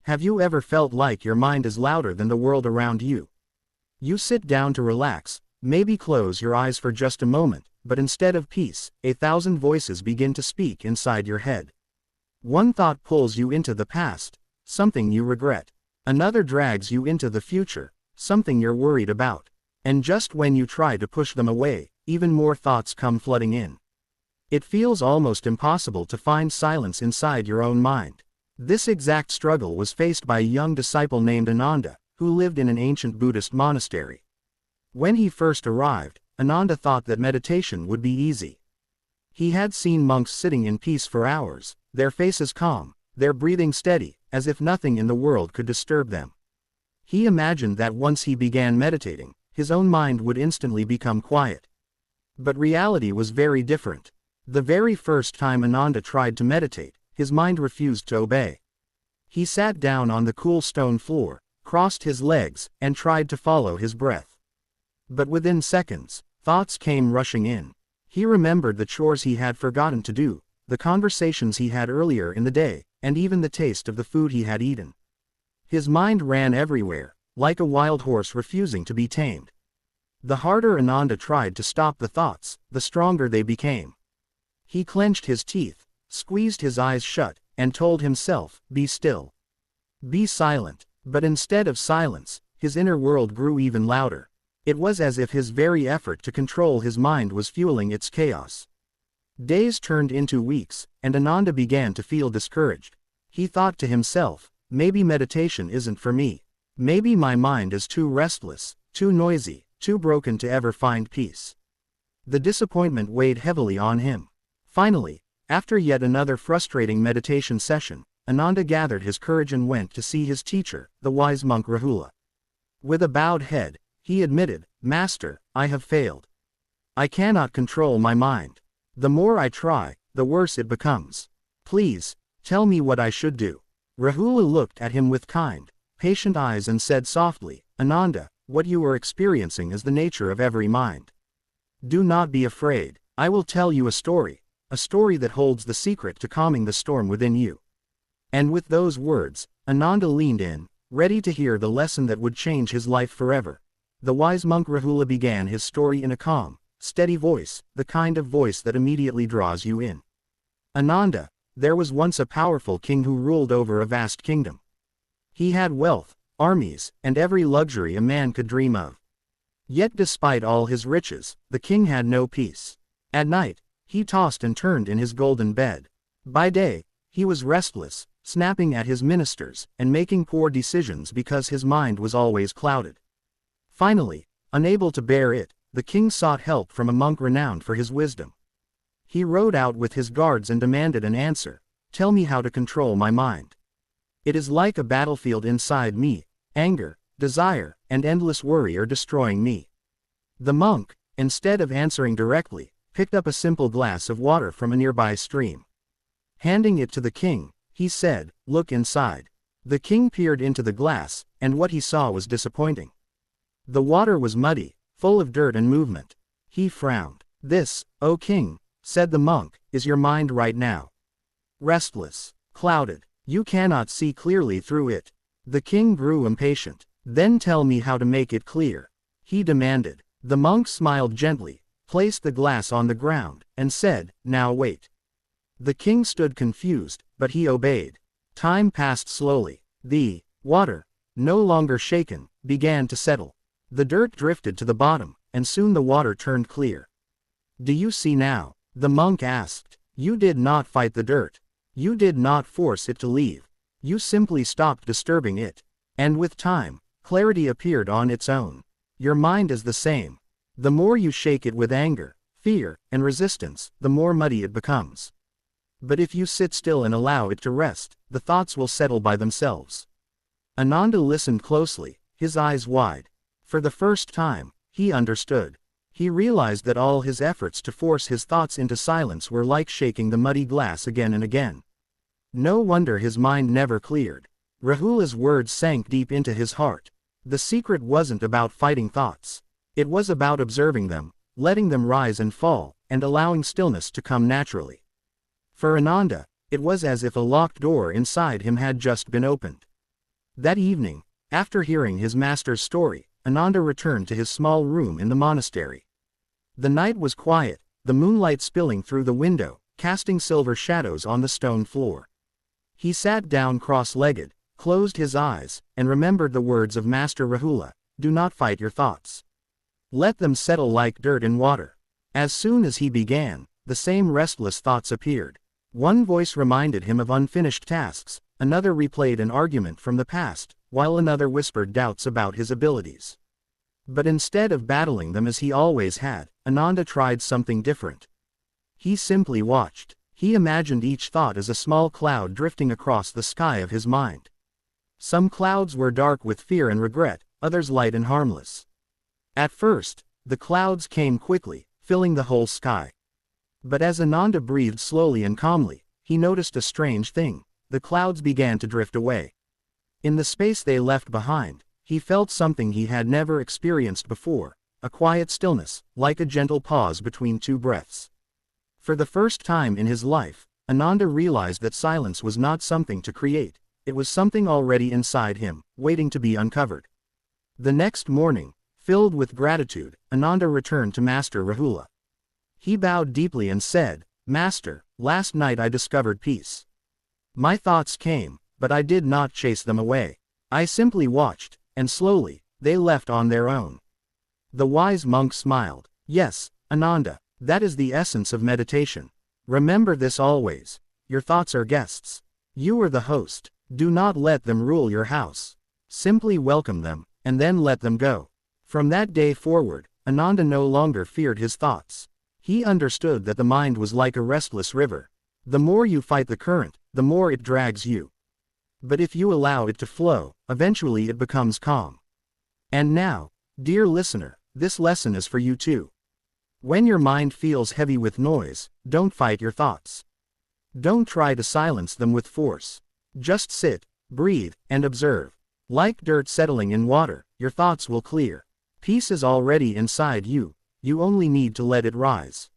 Have you ever felt like your mind is louder than the world around you? You sit down to relax, maybe close your eyes for just a moment, but instead of peace, 1,000 voices begin to speak inside your head. One thought pulls you into the past, something you regret. Another drags you into the future, something you're worried about. And just when you try to push them away, even more thoughts come flooding in. It feels almost impossible to find silence inside your own mind. This exact struggle was faced by a young disciple named Ananda, who lived in an ancient Buddhist monastery. When he first arrived, Ananda thought that meditation would be easy. He had seen monks sitting in peace for hours, their faces calm, their breathing steady, as if nothing in the world could disturb them. He imagined that once he began meditating, his own mind would instantly become quiet. But reality was very different. The very first time Ananda tried to meditate, his mind refused to obey. He sat down on the cool stone floor, crossed his legs, and tried to follow his breath. But within seconds, thoughts came rushing in. He remembered the chores he had forgotten to do, the conversations he had earlier in the day, and even the taste of the food he had eaten. His mind ran everywhere, like a wild horse refusing to be tamed. The harder Ananda tried to stop the thoughts, the stronger they became. He clenched his teeth, squeezed his eyes shut, and told himself, "Be still. Be silent." But instead of silence, his inner world grew even louder. It was as if his very effort to control his mind was fueling its chaos. Days turned into weeks, and Ananda began to feel discouraged. He thought to himself, maybe meditation isn't for me. Maybe my mind is too restless, too noisy, too broken to ever find peace. The disappointment weighed heavily on him. Finally, after yet another frustrating meditation session, Ananda gathered his courage and went to see his teacher, the wise monk Rahula. With a bowed head, he admitted, "Master, I have failed. I cannot control my mind. The more I try, the worse it becomes. Please, tell me what I should do." Rahula looked at him with kind, patient eyes and said softly, "Ananda, what you are experiencing is the nature of every mind. Do not be afraid. I will tell you a story that holds the secret to calming the storm within you." And with those words, Ananda leaned in, ready to hear the lesson that would change his life forever. The wise monk Rahula began his story in a calm, steady voice, the kind of voice that immediately draws you in. "Ananda, there was once a powerful king who ruled over a vast kingdom. He had wealth, armies, and every luxury a man could dream of. Yet despite all his riches, the king had no peace. At night, he tossed and turned in his golden bed. By day, he was restless, snapping at his ministers, and making poor decisions because his mind was always clouded. Finally, unable to bear it, the king sought help from a monk renowned for his wisdom. He rode out with his guards and demanded an answer. "Tell me how to control my mind. It is like a battlefield inside me. Anger, desire, and endless worry are destroying me." The monk, instead of answering directly, picked up a simple glass of water from a nearby stream. Handing it to the king, he said, "Look inside." The king peered into the glass, and what he saw was disappointing. The water was muddy, full of dirt and movement. He frowned. "This, O king," said the monk, "is your mind right now. Restless, clouded. You cannot see clearly through it." The king grew impatient. "Then tell me how to make it clear," he demanded. The monk smiled gently, placed the glass on the ground, and said, "Now wait." The king stood confused, but he obeyed. Time passed slowly. The water, no longer shaken, began to settle. The dirt drifted to the bottom, and soon the water turned clear. "Do you see now?" the monk asked. "You did not fight the dirt. You did not force it to leave. You simply stopped disturbing it. And with time, clarity appeared on its own. Your mind is the same. The more you shake it with anger, fear, and resistance, the more muddy it becomes. But if you sit still and allow it to rest, the thoughts will settle by themselves." Ananda listened closely, his eyes wide. For the first time, he understood. He realized that all his efforts to force his thoughts into silence were like shaking the muddy glass again and again. No wonder his mind never cleared. Rahula's words sank deep into his heart. The secret wasn't about fighting thoughts. It was about observing them, letting them rise and fall, and allowing stillness to come naturally. For Ananda, it was as if a locked door inside him had just been opened. That evening, after hearing his master's story, Ananda returned to his small room in the monastery. The night was quiet, the moonlight spilling through the window, casting silver shadows on the stone floor. He sat down cross-legged, closed his eyes, and remembered the words of Master Rahula, "Do not fight your thoughts. Let them settle like dirt in water." As soon as he began, the same restless thoughts appeared. One voice reminded him of unfinished tasks, another replayed an argument from the past, while another whispered doubts about his abilities. But instead of battling them as he always had, Ananda tried something different. He simply watched. He imagined each thought as a small cloud drifting across the sky of his mind. Some clouds were dark with fear and regret, others light and harmless. At first, the clouds came quickly, filling the whole sky. But as Ananda breathed slowly and calmly, he noticed a strange thing. The clouds began to drift away. In the space they left behind, he felt something he had never experienced before, a quiet stillness, like a gentle pause between two breaths. For the first time in his life, Ananda realized that silence was not something to create, it was something already inside him, waiting to be uncovered. The next morning, filled with gratitude, Ananda returned to Master Rahula. He bowed deeply and said, "Master, last night I discovered peace. My thoughts came, but I did not chase them away. I simply watched, and slowly, they left on their own." The wise monk smiled. "Yes, Ananda, that is the essence of meditation. Remember this always. Your thoughts are guests. You are the host. Do not let them rule your house. Simply welcome them, and then let them go." From that day forward, Ananda no longer feared his thoughts. He understood that the mind was like a restless river. The more you fight the current, the more it drags you. But if you allow it to flow, eventually it becomes calm. And now, dear listener, this lesson is for you too. When your mind feels heavy with noise, don't fight your thoughts. Don't try to silence them with force. Just sit, breathe, and observe. Like dirt settling in water, your thoughts will clear. Peace is already inside you, you only need to let it rise.